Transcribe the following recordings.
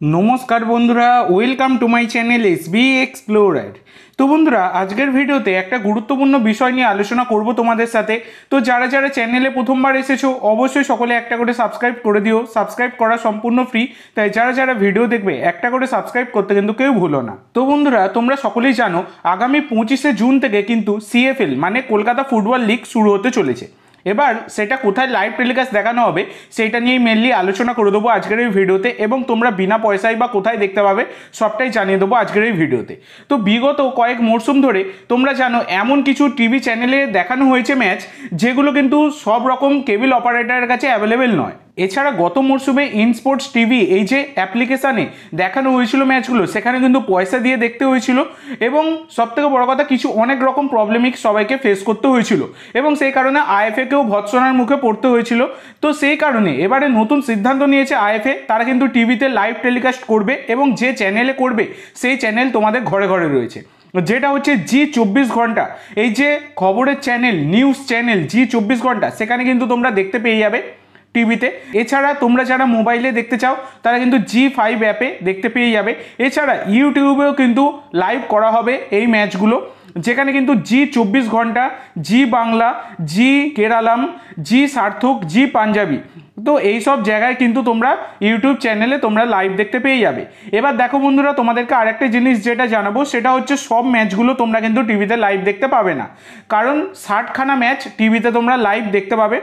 नमस्कार बंधुरा welcome to my channel SB explorer. तो बंधुरा आजकेर भिडियोते एक गुरुत्वपूर्ण विषय निये आलोचना करब तोमादेर साथे। तो जारा जारा चैनेले प्रथमबार एसेछो अवश्य सकले एकटा करे सबस्क्राइब करे दिओ। सबस्क्राइब करा सम्पूर्ण फ्री, ताई जारा जारा भिडियो देखबे एकटा करे सबस्क्राइब करते किन्तु केउ भुलो ना। तो बंधुरा तोमरा सकलेई जानो आगामी 25 जून थेके किन्तु सीएफएल माने कलकाता फुटबल लीग शुरू होते चलेछे। এবার সেটা কোথায় লাইভ টেলিকাস্ট দেখানো হবে সেটা নিয়ে মেইনলি আলোচনা করে দেবো আজকের এই ভিডিওতে, এবং তোমরা বিনা পয়সায় বা কোথায় দেখতে পাবে সবটাই জানিয়ে দেবো আজকের এই ভিডিওতে। তো বিগত কয়েক মরশুম ধরে তোমরা জানো এমন কিছু টিভি চ্যানেলে দেখানো হয়েছে ম্যাচ যেগুলো কিন্তু সব রকম কেবল অপারেটরের কাছে অ্যাভেলেবেল নয়। এছাড়া গত মরশুমে ইনস্পোর্টস টিভি এই যে অ্যাপ্লিকেশানে দেখানো হয়েছিল ম্যাচগুলো সেখানে কিন্তু পয়সা দিয়ে দেখতে হয়েছিল, এবং সবথেকে বড় কথা কিছু অনেক রকম প্রবলেমিক সবাইকে ফেস করতে হয়েছিল, এবং সেই কারণে আইএফএকেও ভৎসনার মুখে পড়তে হয়েছিল। তো সেই কারণে এবারে নতুন সিদ্ধান্ত নিয়েছে আইএফএ, তারা কিন্তু টিভিতে লাইভ টেলিকাস্ট করবে, এবং যে চ্যানেলে করবে সেই চ্যানেল তোমাদের ঘরে ঘরে রয়েছে, যেটা হচ্ছে জি24 ঘন্টা। এই যে খবরের চ্যানেল, নিউজ চ্যানেল জি24 ঘন্টা, সেখানে কিন্তু তোমরা দেখতে পেয়ে যাবে টিভিতে। এছাড়া তোমরা যারা মোবাইলে দেখতে চাও তারা কিন্তু জি5 অ্যাপে দেখতে পেয়ে যাবে। এছাড়া ইউটিউবেও কিন্তু লাইভ করা হবে এই ম্যাচগুলো, যেখানে কিন্তু জি24 ঘন্টা, জি বাংলা, জি কেরালাম, জি সার্থক, জি পাঞ্জাবি, তো এই সব জায়গায় কিন্তু তোমরা ইউটিউব চ্যানেলে তোমরা লাইভ দেখতে পেয়ে যাবে। এবার দেখো বন্ধুরা, তোমাদেরকে আরেকটা জিনিস যেটা জানাবো সেটা হচ্ছে সব ম্যাচগুলো তোমরা কিন্তু টিভিতে লাইভ দেখতে পাবে না, কারণ 60খানা ম্যাচ টিভিতে তোমরা লাইভ দেখতে পাবে,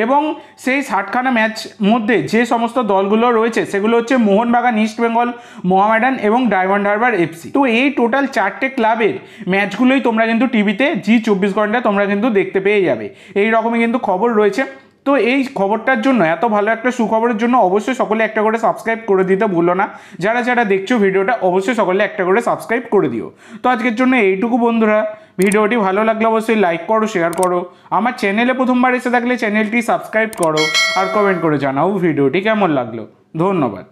এবং সেই 60খানা ম্যাচ মধ্যে যে সমস্ত দলগুলো রয়েছে সেগুলো হচ্ছে মোহনবাগান, ইস্ট বেঙ্গল, মোহামেডান এবং ডায়মন্ড হারবার এফসি। তো এই টোটাল 4টে ক্লাবের ম্যাচগুলোই তোমরা কিন্তু টিভিতে জি24 ঘন্টা তোমরা কিন্তু দেখতে পেয়ে যাবে। এই রকমই কিন্তু খবর রয়েছে। তো এই খবরটার জন্য, এত ভালো একটা সুখবরের জন্য অবশ্যই সকলে একটা করে সাবস্ক্রাইব করে দিতে ভুলো না। যারা যারা দেখছো ভিডিওটা অবশ্যই সকলে একটা করে সাবস্ক্রাইব করে দিও। তো আজকের জন্য এইটুকু বন্ধুরা, ভিডিওটি ভালো লাগলে অবশ্যই লাইক করো, শেয়ার করো, আমার চ্যানেলে প্রথমবার এসে থাকলে চ্যানেলটি সাবস্ক্রাইব করো, আর কমেন্ট করে জানাও ভিডিওটি কেমন লাগলো। ধন্যবাদ।